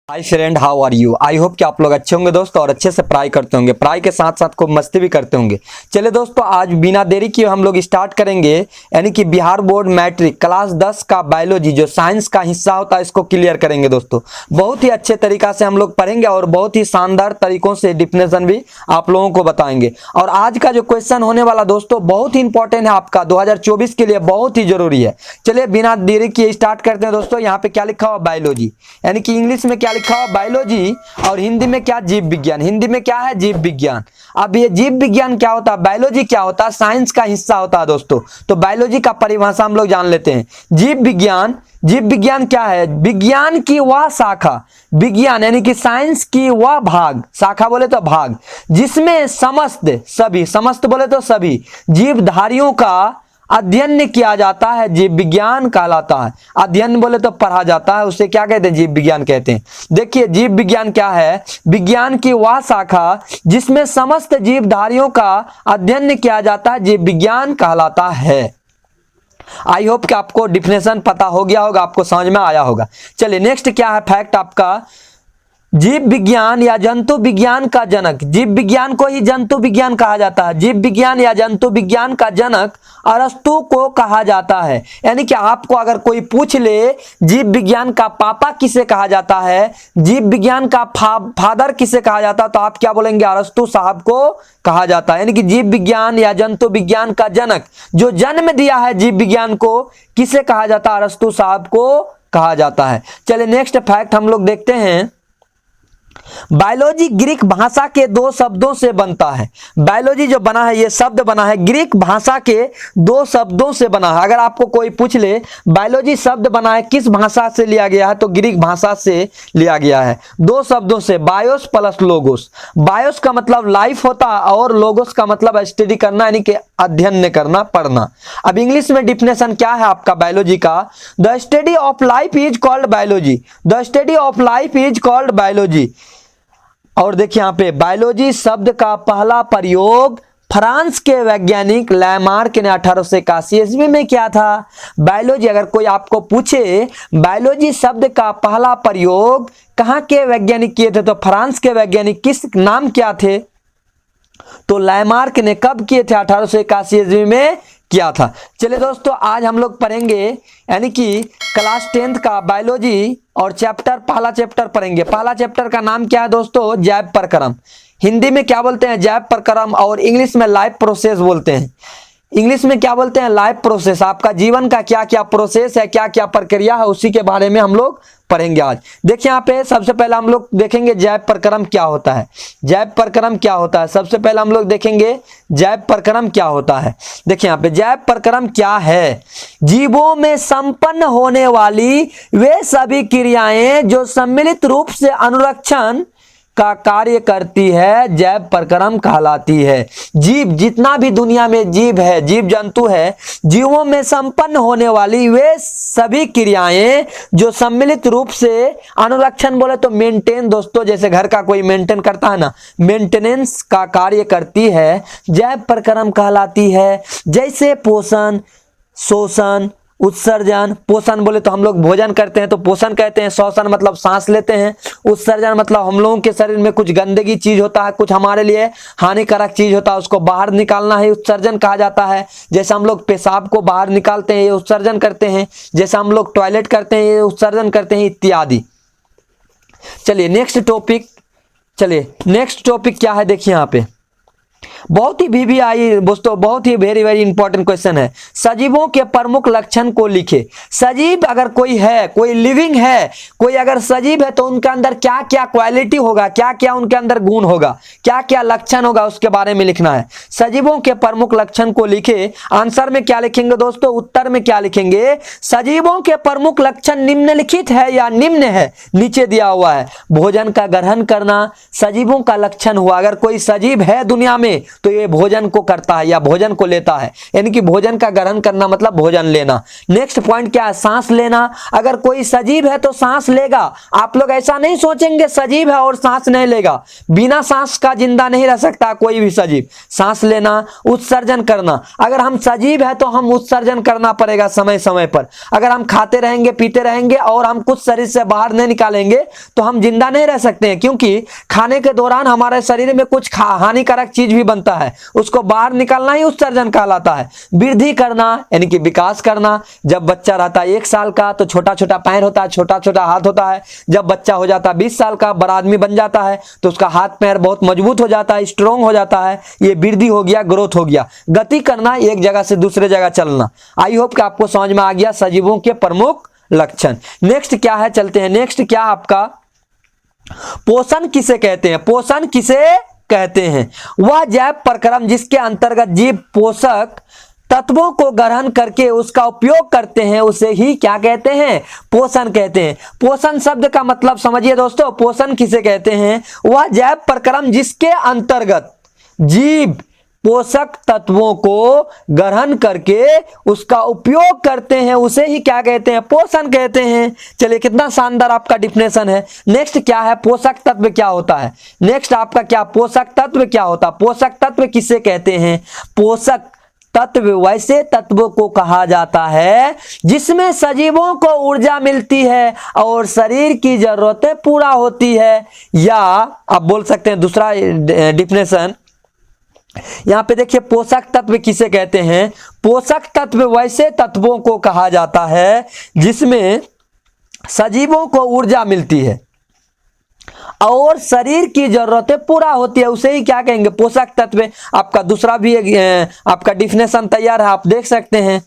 Hi friend, how are you. I hope कि आप लोग अच्छे होंगे दोस्तों और अच्छे से पढ़ाई करते होंगे, पढ़ाई के साथ साथ खूब मस्ती भी करते होंगे। चलिए दोस्तों, आज बिना देरी किए हम लोग स्टार्ट करेंगे, यानी कि बिहार बोर्ड मैट्रिक क्लास 10 का बायोलॉजी जो साइंस का हिस्सा होता है इसको क्लियर करेंगे दोस्तों। बहुत ही अच्छे तरीका से हम लोग पढ़ेंगे और बहुत ही शानदार तरीकों से डिफिनेशन भी आप लोगों को बताएंगे। और आज का जो क्वेश्चन होने वाला दोस्तों बहुत ही इंपॉर्टेंट है, आपका 2024 के लिए बहुत ही जरूरी है। चलिए बिना देरी किए स्टार्ट करते हैं दोस्तों। यहाँ पे क्या लिखा हुआ, बायोलॉजी, यानी कि इंग्लिश में क्या लिखा हुआ, बायोलॉजी, और हिंदी में क्या, जीव विज्ञान। हिंदी में क्या है, जीव विज्ञान। अब ये जीव विज्ञान क्या होता है, बायोलॉजी क्या होता है, साइंस का हिस्सा होता है दोस्तों। तो बायोलॉजी का परिभाषा हम लोग जान लेते हैं। जीव विज्ञान, जीव विज्ञान क्या है, विज्ञान की वह शाखा, विज्ञान यानी कि साइंस की वह भाग, शाखा बोले तो भाग, जिसमें समस्त सभी, समस्त बोले तो सभी जीवधारियों का अध्ययन किया जाता है, जीव विज्ञान कहलाता है। अध्ययन बोले तो पढ़ा जाता है, उसे क्या कहते हैं, जीव विज्ञान कहते हैं। देखिए जीव विज्ञान क्या है, विज्ञान की वह शाखा जिसमें समस्त जीवधारियों का अध्ययन किया जाता है, जीव विज्ञान कहलाता है। आई होप कि आपको डिफिनेशन पता हो गया होगा, आपको समझ में आया होगा। चलिए नेक्स्ट क्या है फैक्ट आपका, जीव विज्ञान या जंतु विज्ञान का जनक, जीव विज्ञान को ही जंतु विज्ञान कहा जाता है। जीव विज्ञान या जंतु विज्ञान का जनक अरस्तु को कहा जाता है। यानी कि आपको अगर कोई पूछ ले जीव विज्ञान का पापा किसे कहा जाता है, जीव विज्ञान का फादर किसे कहा जाता है, तो आप क्या बोलेंगे, अरस्तु साहब को कहा जाता है। यानी कि जीव विज्ञान या जंतु विज्ञान का जनक जो जन्म दिया है जीव विज्ञान को, किसे कहा जाता है, अरस्तु साहब को कहा जाता है। चलिए नेक्स्ट फैक्ट हम लोग देखते हैं। बायोलॉजी ग्रीक भाषा के दो शब्दों से बनता है। बायोलॉजी जो बना है, ये शब्द बना है ग्रीक भाषा के दो शब्दों से बना है। अगर आपको कोई पूछ ले बायोलॉजी शब्द बना है किस भाषा से लिया गया है, तो ग्रीक भाषा से लिया गया है, दो शब्दों से, बायोस प्लस लोगोस। बायोस का मतलब लाइफ होता है और लोगोस का मतलब स्टडी करना, यानी कि अध्ययन करना, पढ़ना। अब इंग्लिश में डिफिनेशन क्या है आपका बायोलॉजी का, the study of life is called biology, the study of life is called biology. और देखिए यहाँ पे बायोलॉजी शब्द का पहला प्रयोग फ्रांस के वैज्ञानिक लैमार्क ने 1881 ईस्वी में किया था। बायोलॉजी, अगर कोई आपको पूछे बायोलॉजी शब्द का पहला प्रयोग कहाँ के वैज्ञानिक किए थे, तो फ्रांस के वैज्ञानिक, किस नाम क्या थे, तो लैमार्क ने कब किए थे, 1881 ईस्वी में किया था। चलिए दोस्तों, आज हम लोग पढ़ेंगे यानी कि क्लास 10th का बायोलॉजी और चैप्टर, पहला चैप्टर पढ़ेंगे। पहला चैप्टर का नाम क्या है दोस्तों, जैव प्रक्रम। हिंदी में क्या बोलते हैं, जैव प्रक्रम, और इंग्लिश में लाइफ प्रोसेस बोलते हैं। इंग्लिश में क्या बोलते हैं, लाइफ प्रोसेस। आपका जीवन का क्या क्या प्रोसेस है, क्या क्या प्रक्रिया है, उसी के बारे में हम लोग पढ़ेंगे आज। देखिए यहाँ पे सबसे पहले हम लोग देखेंगे जैव प्रक्रम क्या होता है। जैव प्रक्रम क्या होता है, सबसे पहले हम लोग देखेंगे जैव प्रक्रम क्या होता है। देखिए यहाँ पे जैव प्रक्रम क्या है, जीवों में संपन्न होने वाली वे सभी क्रियाएं जो सम्मिलित रूप से अनुरक्षण का कार्य करती है, जैव प्रक्रम कहलाती है। जीव, जितना भी दुनिया में जीव है, जीव जंतु है, जीवों में संपन्न होने वाली वे सभी क्रियाएं जो सम्मिलित रूप से अनुरक्षण बोले तो मेंटेन दोस्तों, जैसे घर का कोई मेंटेन करता है ना, मेंटेनेंस का कार्य करती है, जैव प्रक्रम कहलाती है। जैसे पोषण, शोषण, उत्सर्जन। पोषण बोले तो हम लोग भोजन करते हैं तो पोषण कहते हैं, शोषण मतलब सांस लेते हैं, उत्सर्जन मतलब हम लोगों के शरीर में कुछ गंदगी चीज होता है, कुछ हमारे लिए हानिकारक चीज होता है, उसको बाहर निकालना है, उत्सर्जन कहा जाता है। जैसे हम लोग पेशाब को बाहर निकालते हैं, ये उत्सर्जन करते हैं। जैसे हम लोग टॉयलेट करते हैं, ये उत्सर्जन करते हैं, इत्यादि। चलिए नेक्स्ट टॉपिक, चलिए नेक्स्ट टॉपिक क्या है, देखिए यहाँ पे बहुत ही VVI दोस्तों, बहुत ही वेरी वेरी इंपॉर्टेंट क्वेश्चन है। सजीवों के प्रमुख लक्षण को लिखे। सजीव अगर कोई है, कोई लिविंग है, कोई अगर सजीव है तो उनके अंदर क्या क्या क्वालिटी होगा, क्या क्या उनके अंदर गुण होगा, क्या क्या लक्षण होगा, उसके बारे में लिखना है। सजीवों के प्रमुख लक्षण को लिखे। आंसर में क्या लिखेंगे दोस्तों, उत्तर में क्या लिखेंगे, सजीवों के प्रमुख लक्षण निम्नलिखित है या निम्न है, नीचे दिया हुआ है। भोजन का ग्रहण करना सजीवों का लक्षण हुआ। अगर कोई सजीव है दुनिया में तो ये भोजन को करता है या भोजन को लेता है, यानी कि भोजन का ग्रहण करना मतलब भोजन लेना। नेक्स्ट पॉइंट क्या है, सांस लेना। अगर कोई सजीव है तो सांस लेगा। आप लोग ऐसा नहीं सोचेंगे सजीव है और सांस नहीं लेगा, बिना सांस का जिंदा नहीं रह सकता कोई भी सजीव। सांस लेना, उत्सर्जन करना। अगर हम सजीव है तो हम उत्सर्जन करना पड़ेगा समय समय पर। अगर हम खाते रहेंगे पीते रहेंगे और हम कुछ शरीर से बाहर नहीं निकालेंगे तो हम जिंदा नहीं रह सकते हैं, क्योंकि खाने के दौरान हमारे शरीर में कुछ हानिकारक चीज भी बनता है, उसको बाहर निकालना ही उत्सर्जन कहलाता है। वृद्धि करना यानी कि विकास करना। जब बच्चा रहता है 1 साल का तो छोटा छोटा पैर होता है, छोटा छोटा हाथ होता है। जब बच्चा हो जाता है 20 साल का, बड़ा आदमी बन जाता है, तो उसका हाथ पैर बहुत मजबूत हो जाता है, स्ट्रोंग हो जाता है। ये वृद्धि हो गया, ग्रोथ हो गया। गति करना, एक जगह से दूसरे जगह चलना। आई होप कि आपको समझ में आ गया सजीवों के प्रमुख लक्षण। नेक्स्ट क्या है, चलते हैं। नेक्स्ट क्या आपका, पोषण किसे कहते हैं? पोषण किसे कहते हैं? वह जैव प्रक्रम जिसके अंतर्गत जीव पोषक तत्वों को ग्रहण करके उसका उपयोग करते हैं, उसे ही क्या कहते हैं? पोषण कहते हैं। पोषण शब्द का मतलब समझिए दोस्तों, पोषण किसे कहते हैं? वह जैव प्रक्रम जिसके अंतर्गत जीव पोषक तत्वों को ग्रहण करके उसका उपयोग करते हैं, उसे ही क्या कहते हैं? पोषण कहते हैं। चलिए, कितना शानदार आपका डिफिनेशन है। नेक्स्ट क्या है, पोषक तत्व क्या होता है? नेक्स्ट आपका क्या, पोषक तत्व क्या होता है? पोषक तत्व किसे कहते हैं? पोषक तत्व वैसे तत्वों को कहा जाता है जिसमें सजीवों को ऊर्जा मिलती है और शरीर की जरूरतें पूरा होती है। या आप बोल सकते हैं दूसरा डिफिनेशन, यहां पे देखिए, पोषक तत्व किसे कहते हैं? पोषक तत्व वैसे तत्वों को कहा जाता है जिसमें सजीवों को ऊर्जा मिलती है और शरीर की जरूरतें पूरा होती है, उसे ही क्या कहेंगे? पोषक तत्व। आपका दूसरा भी आपका डिफिनेशन तैयार है, आप देख सकते हैं।